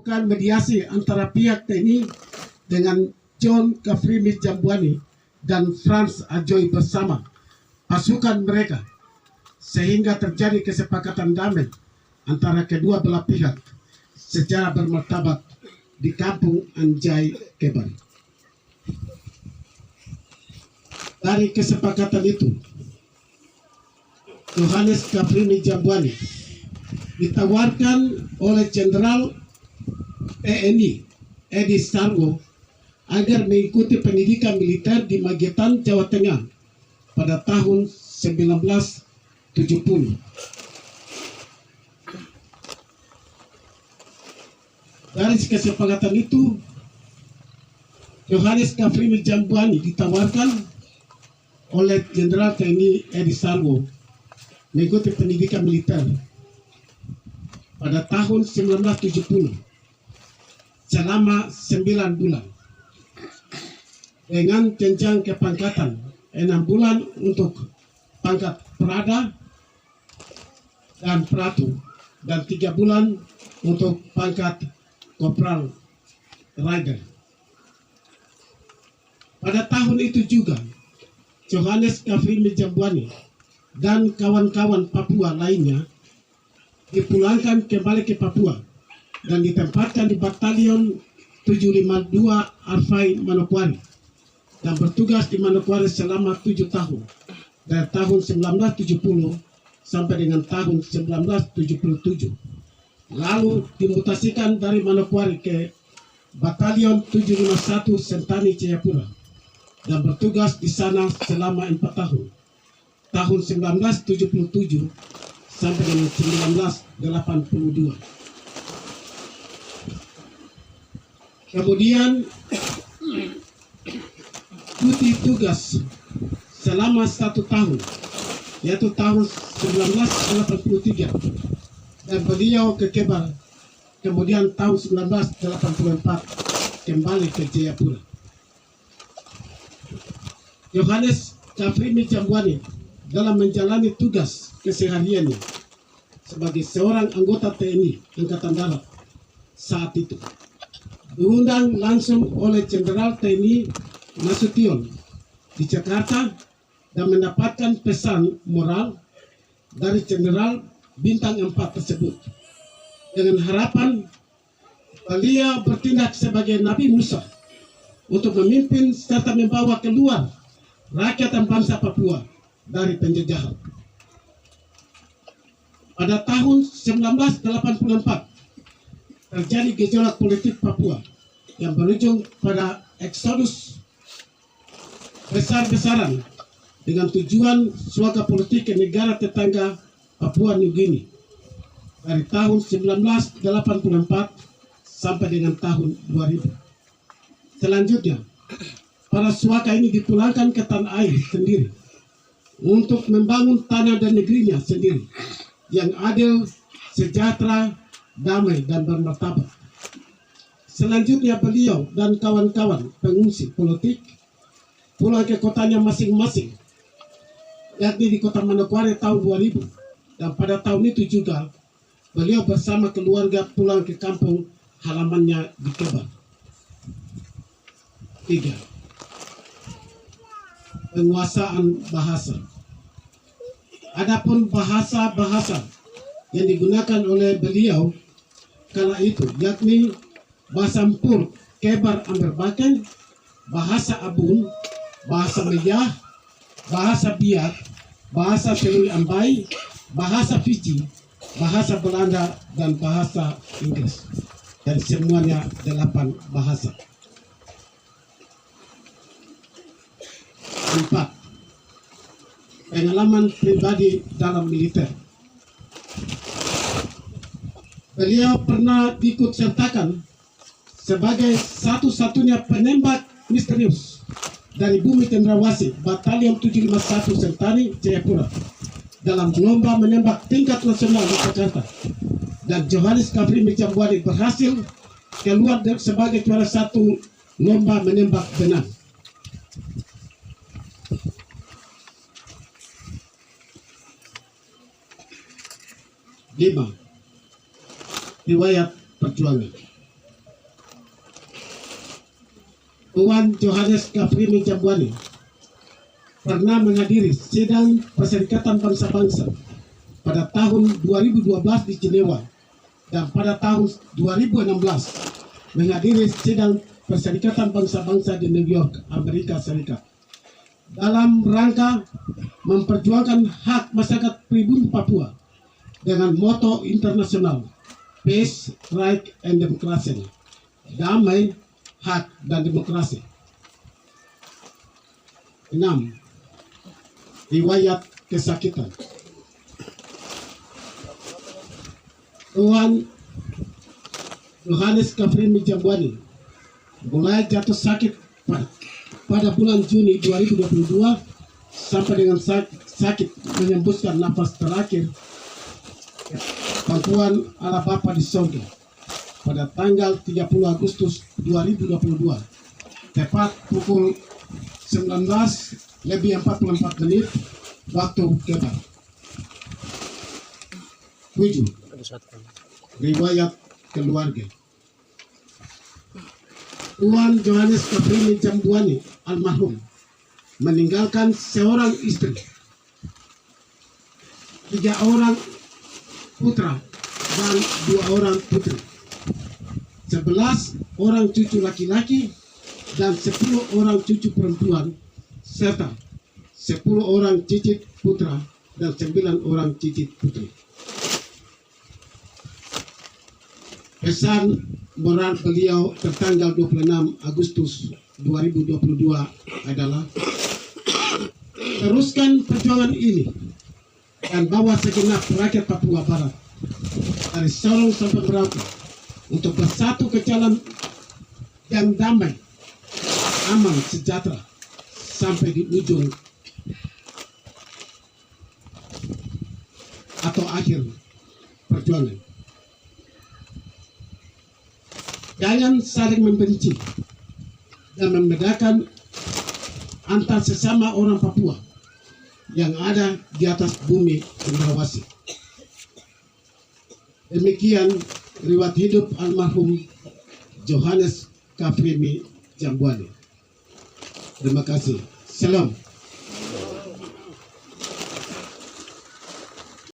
melakukan mediasi antara pihak TNI dengan John Kafrimi Jambuani dan Franz Ajoy bersama pasukan mereka, sehingga terjadi kesepakatan damai antara kedua belah pihak secara bermartabat di kampung Anjay Kebar. Dari kesepakatan itu, Johannes Kafrimi Jambuani ditawarkan oleh Jenderal TNI Edi Sarwo agar mengikuti pendidikan militer di Magetan, Jawa Tengah pada tahun 1970. Dari kesepakatan itu, Johannes Kafrimi Jambuani ditawarkan oleh Jenderal TNI Edi Sarwo mengikuti pendidikan militer pada tahun 1970 selama 9 bulan dengan jenjang kepangkatan 6 bulan untuk pangkat Prada dan Pratu dan 3 bulan untuk pangkat Kopral Rider. Pada tahun itu juga Johannes Kafrimi Jambuani dan kawan-kawan Papua lainnya dipulangkan kembali ke Papua dan ditempatkan di Batalion 752 Arfai Manokwari dan bertugas di Manokwari selama 7 tahun dari tahun 1970 sampai dengan tahun 1977. Lalu dimutasikan dari Manokwari ke Batalion 751 Sentani Jayapura dan bertugas di sana selama 4 tahun, tahun 1977 sampai dengan 1982. Kemudian cuti tugas selama 1 tahun, yaitu tahun 1983, dan beliau ke Kebar. Kemudian tahun 1984 kembali ke Jayapura. Johannes Kafrimi Jambuani dalam menjalani tugas kesehariannya sebagai seorang anggota TNI Angkatan Darat saat itu diundang langsung oleh Jenderal TNI Nasution di Jakarta dan mendapatkan pesan moral dari Jenderal Bintang 4 tersebut dengan harapan beliau bertindak sebagai Nabi Musa untuk memimpin serta membawa keluar rakyat dan bangsa Papua dari penjajahan. Pada tahun 1984 terjadi gejolak politik Papua yang berujung pada eksodus besar-besaran dengan tujuan suaka politik ke negara tetangga Papua New Guinea dari tahun 1984 sampai dengan tahun 2000. Selanjutnya, para suaka ini dipulangkan ke tanah air sendiri untuk membangun tanah dan negerinya sendiri yang adil, sejahtera, damai, dan bermartabat. Selanjutnya beliau dan kawan-kawan pengungsi politik pulang ke kotanya masing-masing, yakni di kota Manokwari tahun 2000. Dan pada tahun itu juga beliau bersama keluarga pulang ke kampung halamannya di Kebar. 3. Penguasaan bahasa. Adapun bahasa-bahasa yang digunakan oleh beliau kala itu yakni bahasa Mpur Kebar Amberbaken, bahasa Abun, bahasa Meyah, bahasa Biak, bahasa Selui Ambai, bahasa Fiji, bahasa Belanda, dan bahasa Inggris. Dan semuanya 8 bahasa. 4. Pengalaman pribadi dalam militer. Beliau pernah diikut sertakan sebagai satu-satunya penembak misterius dari bumi cendrawasih Batalion 751 Sentani Jayapura dalam lomba menembak tingkat nasional di Jakarta, dan Johannes Kafrimi Jambuani berhasil keluar sebagai juara 1 lomba menembak benang. 5. Riwayat perjuangan. Tuan Johannes Kaprimi Jambuani pernah menghadiri sidang Perserikatan Bangsa-Bangsa pada tahun 2012 di Jenewa dan pada tahun 2016 menghadiri sidang Perserikatan Bangsa-Bangsa di New York, Amerika Serikat dalam rangka memperjuangkan hak masyarakat pribumi Papua dengan moto internasional Peace, Right, and Democracy, damai, hak, dan demokrasi. 6. Riwayat kesakitan. Tuan Johannes Kaprimi Jambuani mulai jatuh sakit pada bulan Juni 2022 sampai dengan sakit menyembuskan nafas terakhir bantuan ala Bapa di sorga pada tanggal 30 Agustus 2022 tepat pukul 19:44 waktu Quebec. 7. Riwayat keluarga. Tuan Johannes Kaprimi Jambuani almarhum meninggalkan seorang istri, 3 orang putra dan 2 orang putri, 11 orang cucu laki-laki dan 10 orang cucu perempuan, serta 10 orang cicit putra dan 9 orang cicit putri. Pesan moral beliau tertanggal 26 Agustus 2022 adalah: teruskan perjuangan ini dan bawa segenap rakyat Papua Barat dari Sorong sampai Merauke untuk bersatu ke jalan yang damai, aman, sejahtera sampai di ujung atau akhir perjuangan. Jangan saling membenci dan membedakan antar sesama orang Papua yang ada di atas bumi cendrawasih. Demikian riwayat hidup almarhum Johannes Kaprimi Jambuani. Terima kasih. Salam.